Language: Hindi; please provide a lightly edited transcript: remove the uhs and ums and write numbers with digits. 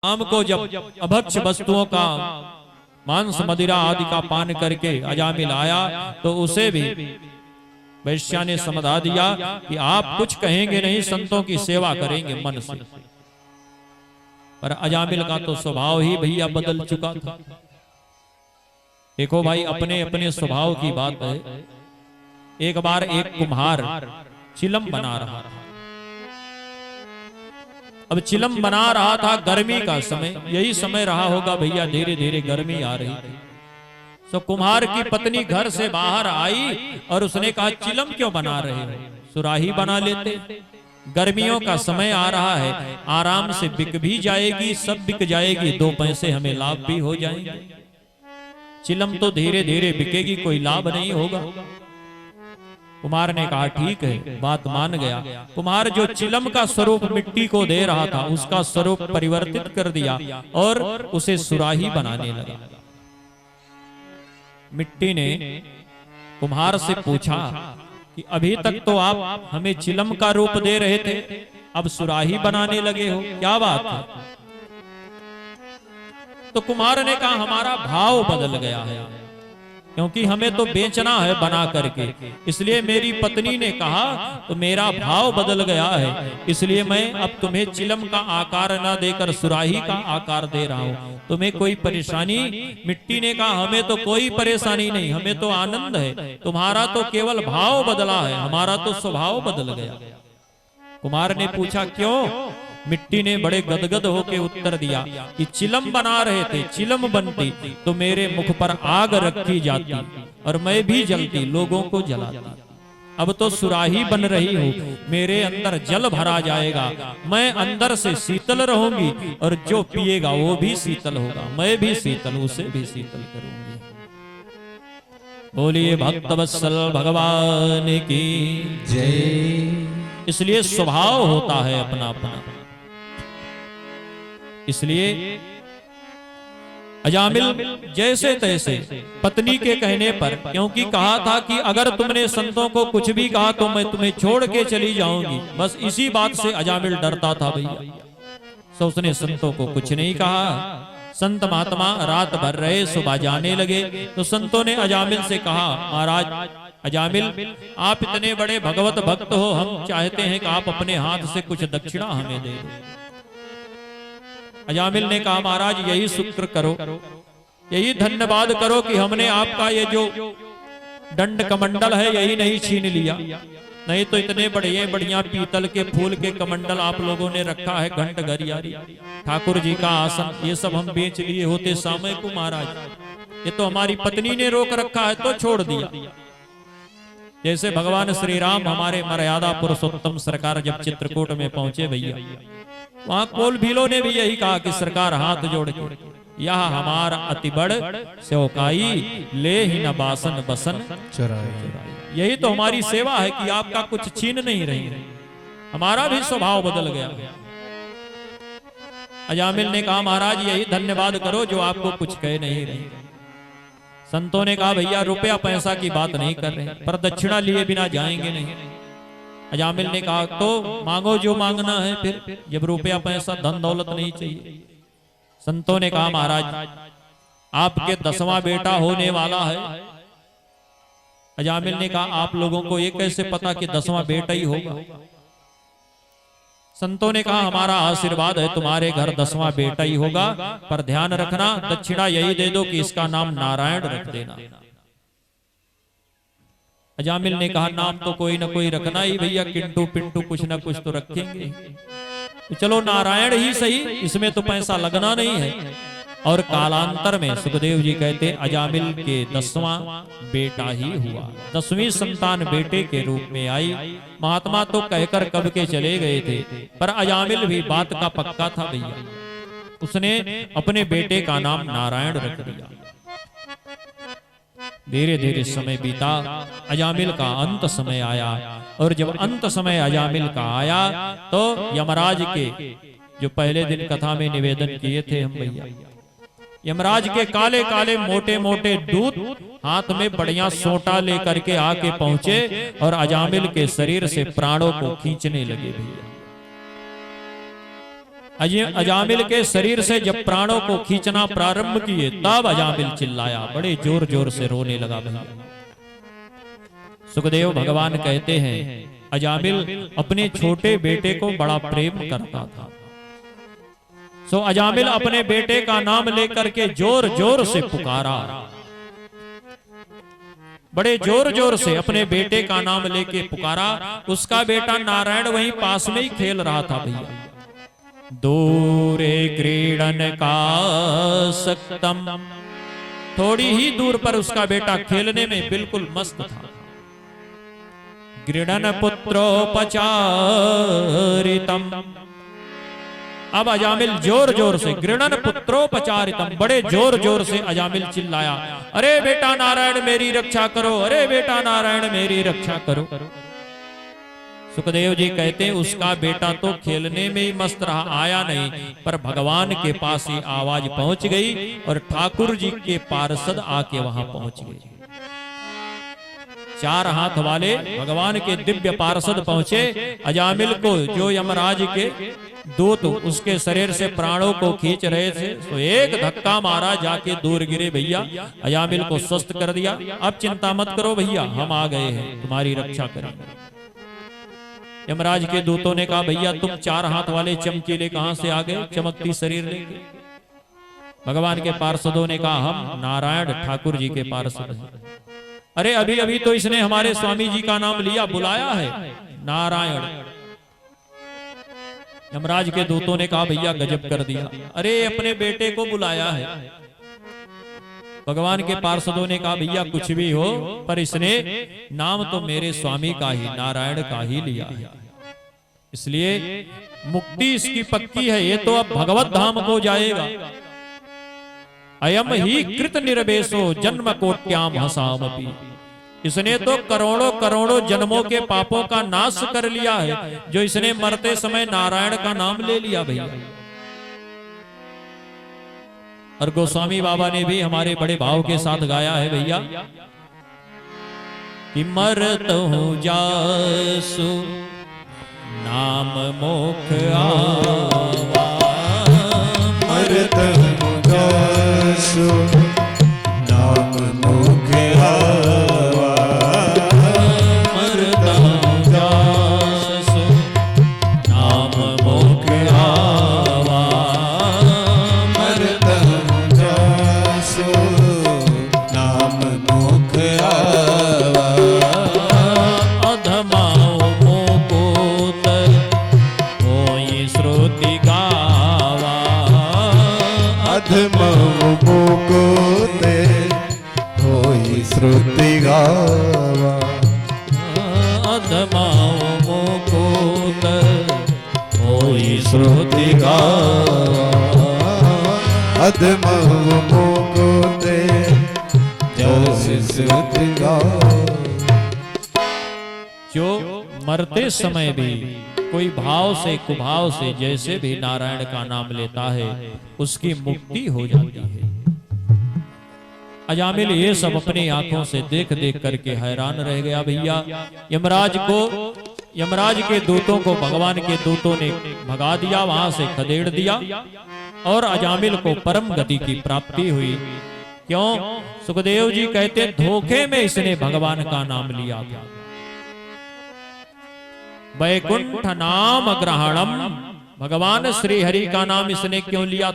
शाम को जब अभक्ष वस्तुओं का मांस मदिरा आदि का पान करके अजामिल आया तो उसे भी वैश्या ने समझा दिया कि आप कुछ कहेंगे नहीं, संतों की सेवा करेंगे मन से। पर अजामिल का तो स्वभाव ही भैया बदल चुका था। देखो भाई, अपने अपने स्वभाव की बात है। एक बार एक कुम्हार चिलम बना रहा था। अब चिलम बना रहा था, गर्मी का समय, यही समय रहा होगा भैया, धीरे धीरे गर्मी आ रही थी। तो कुम्हार की पत्नी घर से बाहर आई और उसने कहा, चिलम क्यों बना रहे हो, सुराही बना लेते, गर्मियों का समय आ रहा है, आराम से बिक भी जाएगी, सब बिक जाएगी, 2 पैसे हमें लाभ भी हो जाएंगे। चिलम तो धीरे धीरे बिकेगी, कोई लाभ नहीं होगा। कुम्हार ने कहा ठीक है, बात मान गया। कुम्हार जो चिलम का स्वरूप मिट्टी को दे रहा था, उसका स्वरूप परिवर्तित कर दिया और उसे सुराही बनाने लगा। मिट्टी ने कुम्हार से पूछा कि अभी तक तो आप हमें चिलम का रूप दे रहे थे, अब सुराही बनाने लगे हो, क्या बात है? तो कुम्हार ने कहा, हमारा भाव बदल गया है, क्योंकि हमें तो बेचना है बना करके, इसलिए मेरी पत्नी ने कहा तो मेरा भाव बदल गया है, इसलिए मैं अब तुम्हें चिलम का आकार ना देकर सुराही का आकार दे रहा हूं। तुम्हें कोई परेशानी? मिट्टी ने कहा, हमें तो कोई परेशानी नहीं, हमें तो आनंद है, तुम्हारा तो केवल भाव बदला है, हमारा तो स्वभाव बदल गया। कुम्हार ने पूछा क्यों? मिट्टी ने बड़े गदगद होके उत्तर दिया कि चिलम बना रहे थे, चिलम बनती तो मेरे मुख पर आग रखी जाती और मैं भी जलती, लोगों को जलाती। अब तो सुराही बन रही हूँ, मेरे अंदर जल भरा जाएगा, मैं अंदर से शीतल रहूंगी और जो पिएगा वो भी शीतल होगा, मैं भी शीतल, उसे भी शीतल करूंगी। बोलिए भक्तवत्सल भगवान की जय। इसलिए स्वभाव होता है अपना अपना। इसलिए अजामिल जैसे तैसे पत्नी के कहने पर, क्योंकि कहा था कि अगर तुमने संतों को कुछ भी कहा तो मैं तुम्हें छोड़ के चली जाऊंगी, बस इसी बात से अजामिल डरता था भैया। तो उसने संतों को कुछ नहीं कहा। संत महात्मा रात भर रहे, सुबह जाने लगे तो संतों ने अजामिल से कहा, महाराज अजामिल, आप इतने बड़े भगवत भक्त हो, हम चाहते हैं कि आप अपने हाथ से कुछ दक्षिणा हमें दे दो। अजामिल ने कहा, महाराज यही शुक्र करो, यही धन्यवाद करो कि हमने आपका ये जो दंड कमंडल है यही नहीं छीन लिया, नहीं तो इतने बढ़िया पीतल के फूल के कमंडल आप लोगों ने रखा है, घंट घरियारी, ठाकुर जी का आसन, ये सब हम बेच लिए होते समय को महाराज। ये तो हमारी पत्नी ने रोक रखा है तो छोड़ दिया। जैसे भगवान श्री राम हमारे मर्यादा पुरुषोत्तम सरकार जब चित्रकूट में पहुंचे भैया, वहां कोल भीलो ने भी यही कहा कि सरकार हाथ जोड़ के, यह हमारा अति बड़ सेवकाई, ले ही न बासन बसन चराई। यही तो हमारी सेवा है कि आपका कुछ छीन नहीं रही, हमारा भी स्वभाव बदल गया। अजामिल ने कहा, महाराज यही धन्यवाद करो जो आपको कुछ कह नहीं रही। संतों ने कहा, भैया रुपया पैसा की बात नहीं कर रहे, पर दक्षिणा लिए बिना जाएंगे नहीं। अजामिल ने कहा, तो मांगो जो मांगना है, फिर जब रुपया पैसा धन दौलत नहीं चाहिए। संतों ने कहा, महाराज आपके 10वां बेटा होने वाला है। अजामिल ने कहा, आप लोगों को ये कैसे पता कि 10वां बेटा ही होगा? संतों ने कहा, हमारा आशीर्वाद है तुम्हारे घर 10वां बेटा ही होगा, पर ध्यान रखना दक्षिणा यही दे दो कि इसका नाम नारायण रख देना। अजामिल ने कहा, नाम तो कोई ना कोई रखना ही भैया, किंटू पिंटू कुछ ना कुछ तो रखेंगे, तो चलो नारायण ही सही, इसमें तो पैसा लगना नहीं है। और कालांतर में सुखदेव जी कहते अजामिल के 10वां बेटा ही हुआ, 10वीं संतान बेटे के रूप में आई। महात्मा तो कहकर कब के चले गए थे, पर अजामिल भी बात का पक्का था भैया, उसने अपने बेटे का नाम नारायण रख दिया। धीरे धीरे समय बीता, अजामिल का अंत समय आया, और जब अंत समय अजामिल का आया तो यमराज के, जो पहले दिन कथा में निवेदन किए थे हम भैया, यमराज के काले काले मोटे मोटे दूत हाथ में बढ़िया सोटा लेकर के आके पहुंचे और अजामिल के शरीर से प्राणों को खींचने लगे भैया। अजामिल के शरीर से जब प्राणों को खींचना प्रारंभ किए तब अजामिल चिल्लाया, बड़े जोर जोर से रोने लगा भैया। सुखदेव भगवान कहते हैं अजामिल अपने छोटे बेटे को बड़ा प्रेम करता था। सो अजामिल अपने बेटे का नाम लेकर के जोर जोर से पुकारा, बड़े जोर जोर से अपने बेटे का नाम लेके पुकारा। उसका बेटा नारायण वहीं पास में ही खेल रहा था भैया। दूरे क्रीडन का सक्तम, थोड़ी ही दूर पर उसका बेटा खेलने में बिल्कुल मस्त था। क्रीडन पुत्रोपचारितम, अब अजामिल जोर जोर से गृणन पुत्रोपचारितम, बड़े जोर जोर से अजामिल चिल्लाया, अरे बेटा नारायण मेरी रक्षा करो, अरे बेटा नारायण मेरी रक्षा करो। सुखदेव जी कहते हैं उसका बेटा तो खेलने में ही मस्त रहा, आया नहीं, पर भगवान के पास ही आवाज पहुंच गई और ठाकुर जी के पार्षद आके वहां पहुंच गए। चार हाथ वाले भगवान के दिव्य पार्षद पहुंचे। अजामिल को जो यमराज के दूत उसके शरीर से प्राणों को खींच रहे थे, तो एक धक्का मारा, जाके दूर गिरे भैया, अजामिल को स्वस्थ कर दिया। अब चिंता मत करो भैया, हम आ गए हैं, तुम्हारी रक्षा करेंगे। यमराज के दूतों ने कहा भैया तुम चार हाथ वाले चमकीले कहां से आ गए चमकती शरीर लेके? भगवान के पार्षदों ने कहा हम नारायण ठाकुर जी के पार्षद हैं। अरे अभी अभी तो इसने हमारे स्वामी जी का नाम लिया, बुलाया है नारायण। यमराज के दूतों ने कहा भैया गजब कर दिया, अरे अपने बेटे को बुलाया है। भगवान के पार्षदों ने कहा भैया कुछ भी हो, पर इसने नाम तो मेरे स्वामी का ही नारायण का ही लिया है, इसलिए मुक्ति इसकी पक्की है, ये तो अब भगवत धाम को जाएगा। अयम ही कृत निर्वेशो जन्म कोट्याम हसामपि, इसने तो करोड़ों करोड़ों जन्मों के पापों का नाश कर लिया है, जो इसने मरते समय नारायण का नाम ले लिया भैया। और गोस्वामी बाबा ने भी हमारे बड़े भाव के साथ गाया है भैया कि मरत हूं जासु नाम मोख आवा, मरत हूं जासु नाम मोख आवा, मरत हूं जासु नाम मोख आवा, मरत हूं जासु नाम मोख आवा, अधमाओ मोकोत होई श्रुति गावा, अधमहु मुकुते होई श्रुति गावा, अधमाओ मोकोत होई श्रुति गावा, अधमहु मुकुते होई श्रुति गावा। जो मरते समय भी कोई भाव से कुभाव से जैसे भी नारायण का नाम लेता है उसकी मुक्ति हो जाती है। अजामिल ये सब अपनी आंखों से देख देख करके हैरान रह गया भैया। यमराज के दूतों को भगवान के दूतों ने भगा दिया, वहां से खदेड़ दिया और अजामिल को परम गति की प्राप्ति हुई। क्यों? सुखदेव जी कहते धोखे में इसने भगवान का नाम लिया था। वैकुंठ नाम ग्रहणम, भगवान श्री हरि का नाम इसने क्यों लिया?